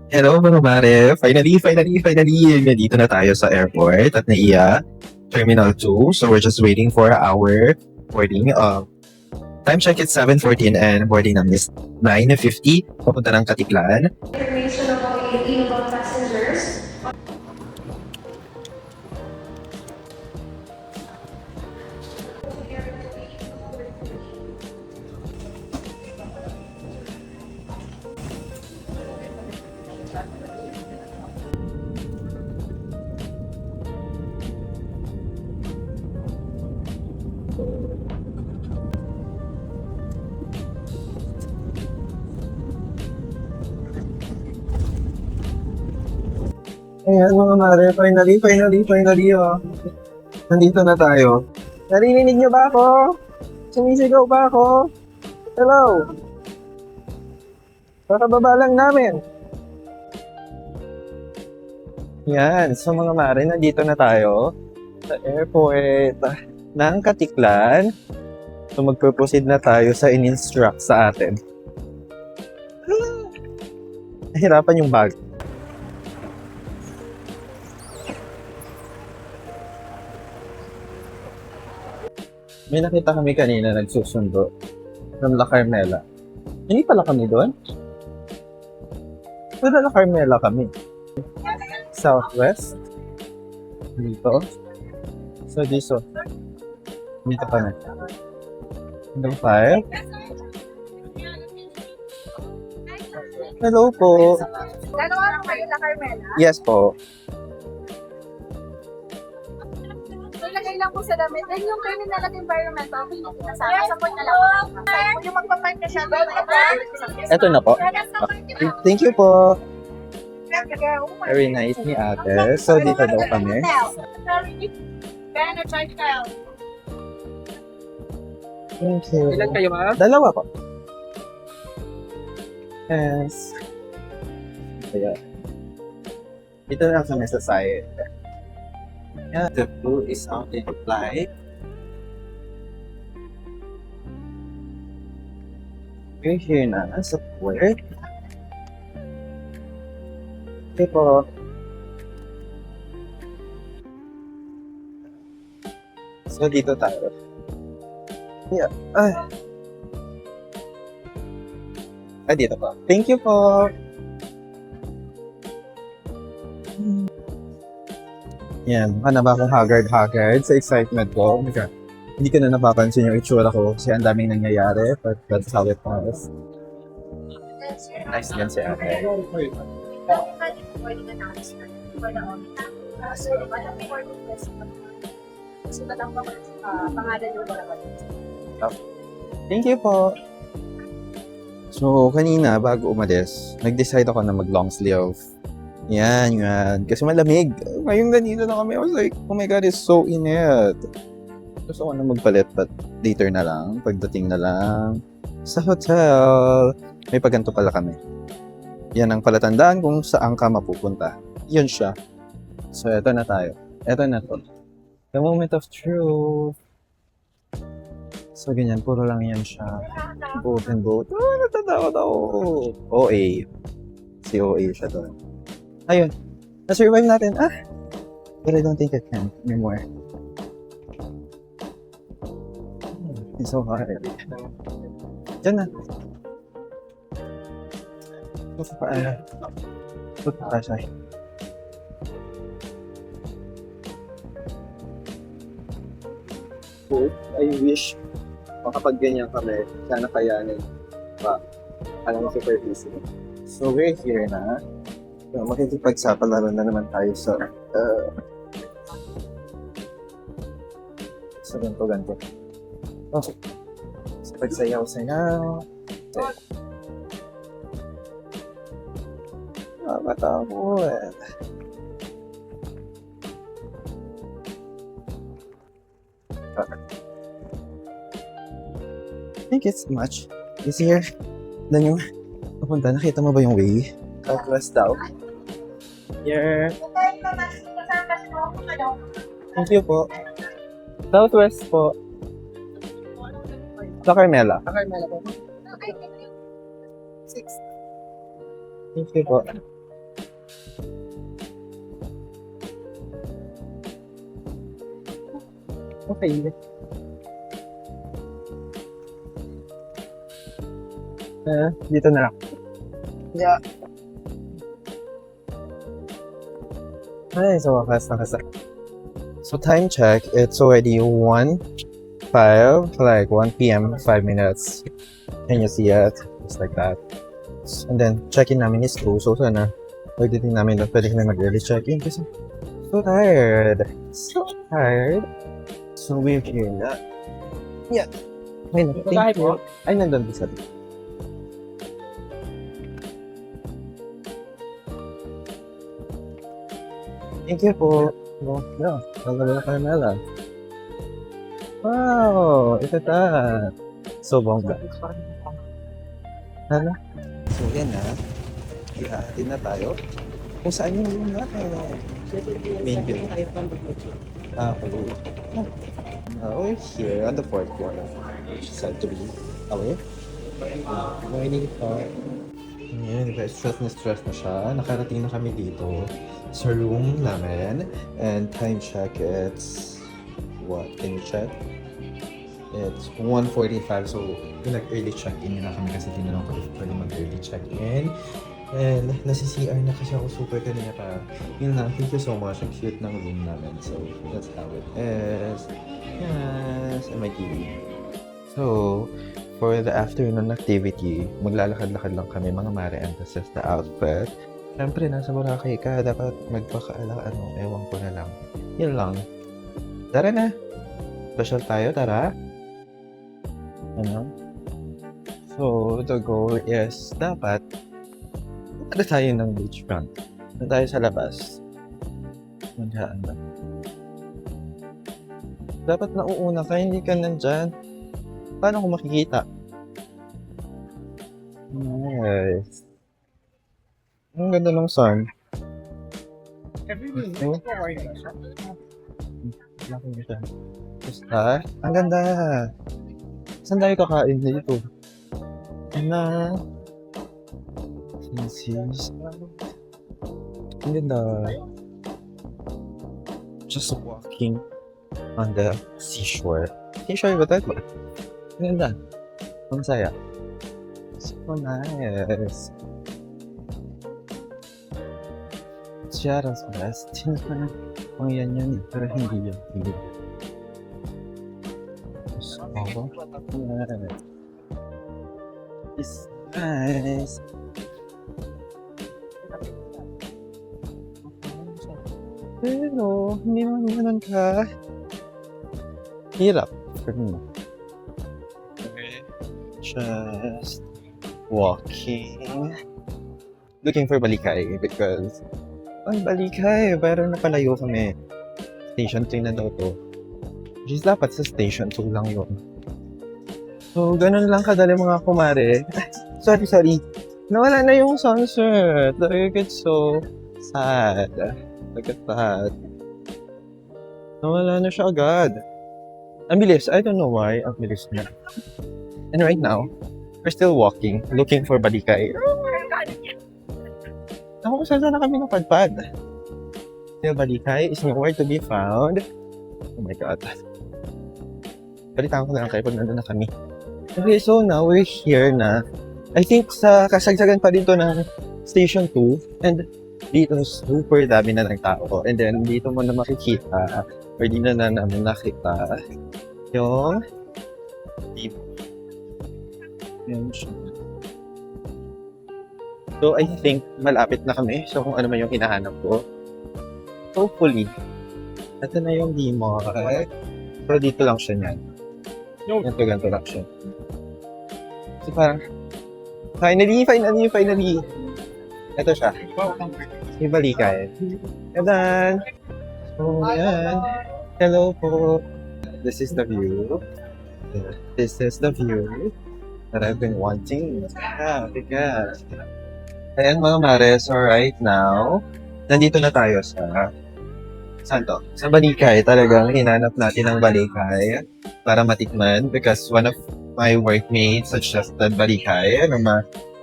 Hello mga mare! Finally! Nandito na tayo sa airport at NAIA Terminal 2. So we're just waiting for our boarding. Time check is 7:14 and boarding namin is 9:50. Papunta ng Katiklan. Information of all inbound passengers. Ayan mga mare, finally oh. Nandito na tayo. Narinig niyo ba ako? Sumisigaw ba ako? Hello? Kakababa lang namin. Yan, so mga mare, nandito na tayo sa airport ng Katiklan. So magpo-proceed na tayo sa in-instruct sa atin. Nahirapan yung bag. May nakita kami kanina nagsusundo from La Carmela. Hindi pala kami doon? Pero La Carmela kami. Southwest. Dito. So, dito. Dito pa na. Hanggang 5. Hello po. Gano'n ano kayo La Carmela? Yes po. So, ilagay lang po sa damit. Then yung criminal at environmental, sa point na lang. Yung magpapark na siya, Eto na po. Thank you po. Very nice ni ate. So, dito daw kami. Thank you. Ilan kayo, ma'am? Dalawa po. Yes. Ayan. Dito na kami sa side. Yeah, the blue is on the flight. We're here na sa port. Okay po. So, dito tayo. Yeah. Dito po. Thank you po. Yan, mukha na ba akong haggard sa excitement ko? Hindi ko na napapansin yung itsura ko kasi ang daming nangyayari, but that's how it was. Nice yan si ate. Thank you po. So, kanina, bago umalis, nag-decide ako na mag-long sleeve. Yan. Kasi malamig. Ngayon ganito na kami. I was like, oh my God, it's so init. Gusto ko na magpalit, but later na lang. Pagdating na lang sa hotel. May paganto pala kami. Yan ang palatandaan kung saan ka mapupunta. Yun siya. So, eto na tayo. Eto na to. The moment of truth. So, ganyan. Puro lang yan siya. Boat and boat. Natatakot ako. OA. Si OA siya doon. Ayun. Na-survive natin. But I don't think I can anymore. It's so hard. Diyan na. Puta pa siya. I wish makapag ganyan kami. Sana kayanin pa. Alam mo, super easy. So, we're here na. So, makikipagsapalaran na naman tayo sa ganito. Okay. So, pagsayaw-sayaw. Matakot. I think it's much easier than yung papunta. Nakita mo ba yung way? Southwest daw. Here. Thank you po. Southwest po. Sa Carmela. Sa Carmela po. Okay. 6. Thank you po. Okay. Dito na lang. Yeah. Ay, sa wakas, nakasa. So time check, it's already 1:05, like 1 p.m., 5 minutes. Can you see it? Just like that. And then, check-in namin is 2, so sana, pwede namin doon, pwede kami mag-early check-in kasi so tired. So tired. So we're here na. Yeah. Ay, thank you. Ay, nandun din sa atin. Thank you po. No, ang ganda na Carmela. Wow, ito ta. So bongga. Ano? So yan na. Ihahatid na tayo. Kung saan yung room natin. Main building. Okay. We're here on the 4th floor. Which is said to be away. Morning po. Ayan, stress na siya. Nakarating na kami dito sa room namin. And time check, it's... What? Can you check? It's 1:45, so nag-early check-in na kami kasi tinanong ko if pwede mag-early check-in. And nasi-CR na kasi ako super kanina pa. Yun lang, thank you so much. Ang cute ng room namin. So, that's how it is. Yes, and my TV. So, for the afternoon activity, maglalakad-lakad lang kami mga mare emphasis the outfit. Siyempre, nasa Boracay ka, dapat magpakaala, ewan ko na lang. Yun lang. Tara na! Special tayo, tara! So, the goal is, dapat, ano tayo ng beachfront? Ano tayo sa labas? Maghaan ba? Dapat nauuna ka, hindi ka nandyan. Paano ko makikita? Nice. Ang ganda ng sun. Basta, ang ganda. Saan tayo kakain dito? Ano? Sinsis. Ang ganda. Just walking on the seashore. Seashore ba tayo? Ang ganda. Ang saya. So nice. Shadows West. Hindi ko na kung yan yun, pero hindi yan. Hindi. Oh, it's nice. Pero, hindi naman ganun ka. Hirap for me. Okay. Just walking. Looking for Balikay because ang Balikay, pero napalayo kami. Station 3 na daw to. Which is dapat sa station 2 lang yun. So, ganun lang kadali mga kumare. Sorry. Nawala na yung sunset. Like, it's so sad. Look at that. Nawala na siya agad. Ang bilis. I don't know why. Ang bilis niya. And right now, we're still walking, looking for Balikay. Ako, saan na kami napadpad? Still Balikay is nowhere to be found. Oh my God. Balitaan ko na lang kayo pag nandun na kami. Okay, so now we're here na. I think sa kasagsagan pa dito ng Station 2. And dito super dami na ng tao. And then dito mo na makikita or di na namin nakita yung yun siya. So I think malapit na kami. So kung ano man yung hinahanap ko. Hopefully. Ito na yung D-Mart. Pero dito lang siya niyan. Ganto lang siya. So parang, finally. Ito siya. May Balikay. And then, so yan. Hello po. This is the view. This is the view that I've been wanting. Because, ayan mga mare, so right now, nandito na tayo sa saan to? Sa Balikay. Talagang hinanap natin ang Balikay para matikman because one of my workmates suggested Balikay.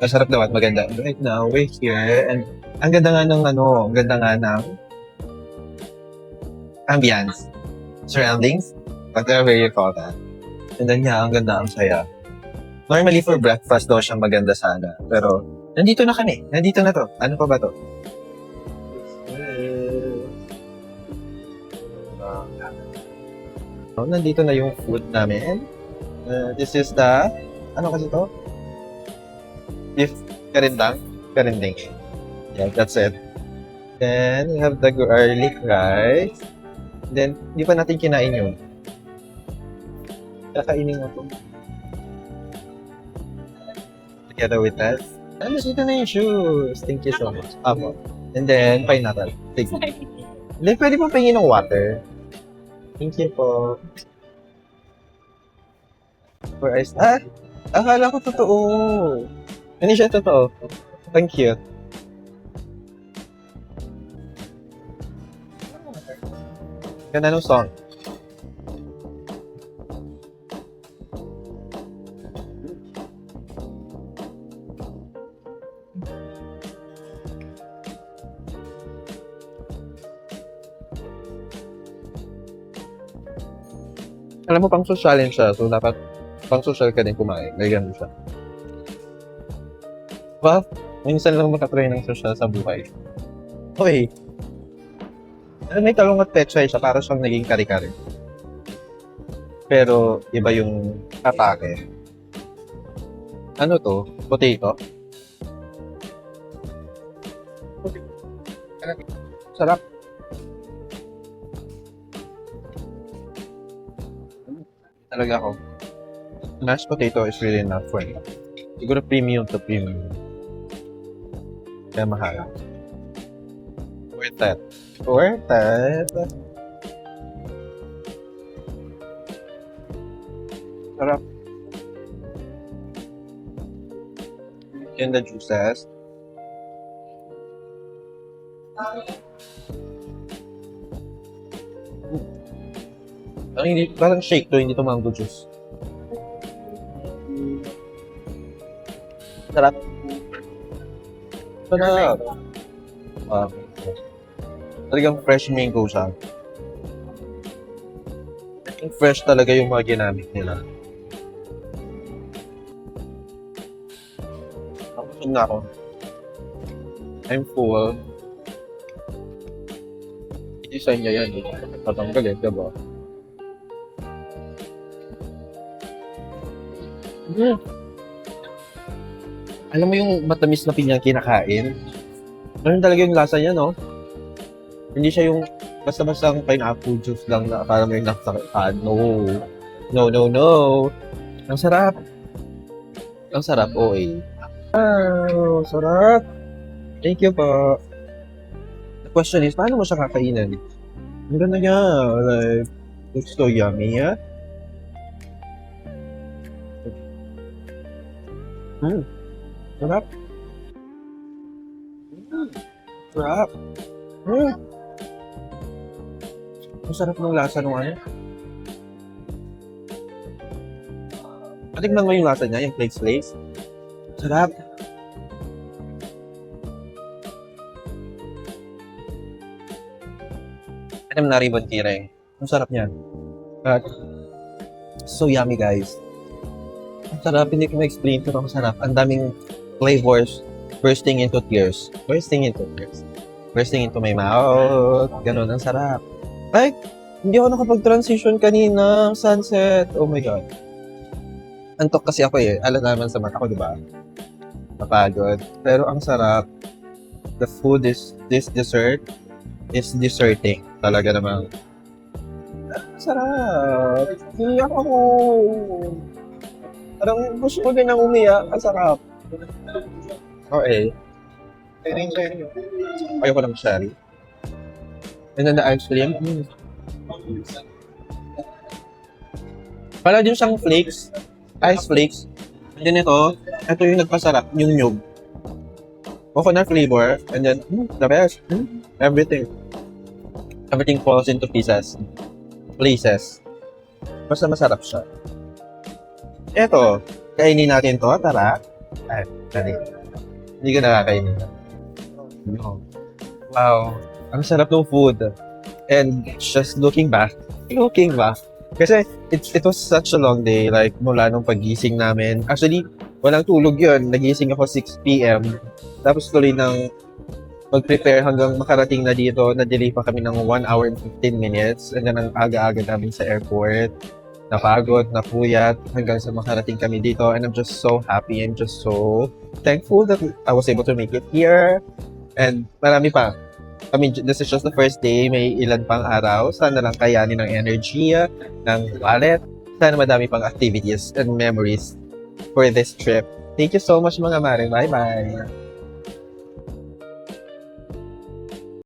Masarap daw at maganda. Right now, we're here. And ang ganda nga ng ang ganda nga ng ambience. Surroundings. Whatever you call that. And then ang ganda, ang saya. Normally for breakfast daw siyang maganda sana. Pero, nandito na kami. Nandito na to. Ano pa ba to? Nandito na yung food namin. This is the, ano kasi to? Beef karindang. Karinding. Yeah, that's it. Then, we have the garlic rice. Then, di pa natin kinain yun. Kakainin mo to. Together with that. Ano, dito na yung shoes. Thank you so much. Apo. And then, pineapple. Sige. Then, pwede po pahingin ng water. Thank you po. For ice. Akala ko totoo. Hindi siya totoo. Thank you. Ganda ng song. Alam mo, pang sosyalin siya. So, dapat pang social ka din kumain. Ganyan mo siya. Well, minsan lang makatry ng social sa buhay. Okay. May talong at pechay siya. Para siyang naging kare-kare. Pero, iba yung atake. Ano to? Potato? Sarap. Talaga ako. Mashed potato is really enough for me. Siguro premium to premium. Kaya mahal. Worth it. Worth it. Sarap. And the juices. Parang shake to, hindi to mango juice. Sarap. Sarap. Talagang fresh mango siya. Fresh talaga yung mga ginamit nila. Nakusog na ako. I'm full. I-design niya yan. Patanggal eh, diba? Alam mo yung matamis na pinyang kinakain? Ganun talaga yung lasa niya, no? Hindi siya yung basta-basta pineapple juice lang na parang may nakasakit. No. No, no, no. Ang sarap. Ang sarap, OA. Wow, sarap. Thank you po. The question is, paano mo siya kakainin? Ang ganda niya. Like, looks so yummy, yeah? Sarap. Sarap. Ang sarap ng lasa ng ano. Patignan mo yung lasa niya, yung flakes. Sarap. Alam na ribbon tireng. Ang sarap niyan. But, so yummy, guys. Ang sarap, hindi ko ma-explain pero ang sarap. Ang daming flavors bursting into tears. Bursting into my mouth. Ganon, ang sarap. Like, hindi ako nakapag-transition kanina. Sunset. Oh my God. Antok kasi ako eh. Alam naman sa mata ko, di ba? Napagod. Pero ang sarap. The food is, this dessert is desserting. Talaga namang. Sarap. Iyak ako. Parang gusto ko din ang umiyak. Ang sarap. Okay. Ayoko ng sherry. And then the ice cream. Pala din siyang flakes. Ice flakes. And then ito yung nagpasarap. Yung nyug. Coconut flavor. And then, the best. Everything. Everything falls into pieces. Places. Basta masarap siya. Eto. Kainin natin to. Tara. Ay, sorry. Hindi ko nakakainin. No. Wow. Ang sarap ng food. And just looking back, kasi it was such a long day, like mula nung pagising namin. Actually, walang tulog yun. Nagising ako 6 p.m. Tapos tuloy ng mag-prepare hanggang makarating na dito. Na-delay pa kami ng 1 hour and 15 minutes. And then ang aga-aga namin sa airport. Napagod, napuyat, hanggang sa makarating kami dito. And I'm just so happy and just so thankful that I was able to make it here. And marami pa. I mean, this is just the first day. May ilan pang araw. Sana lang kayanin ng energy, ng wallet. Sana madami pang activities and memories for this trip. Thank you so much mga mare. Bye-bye!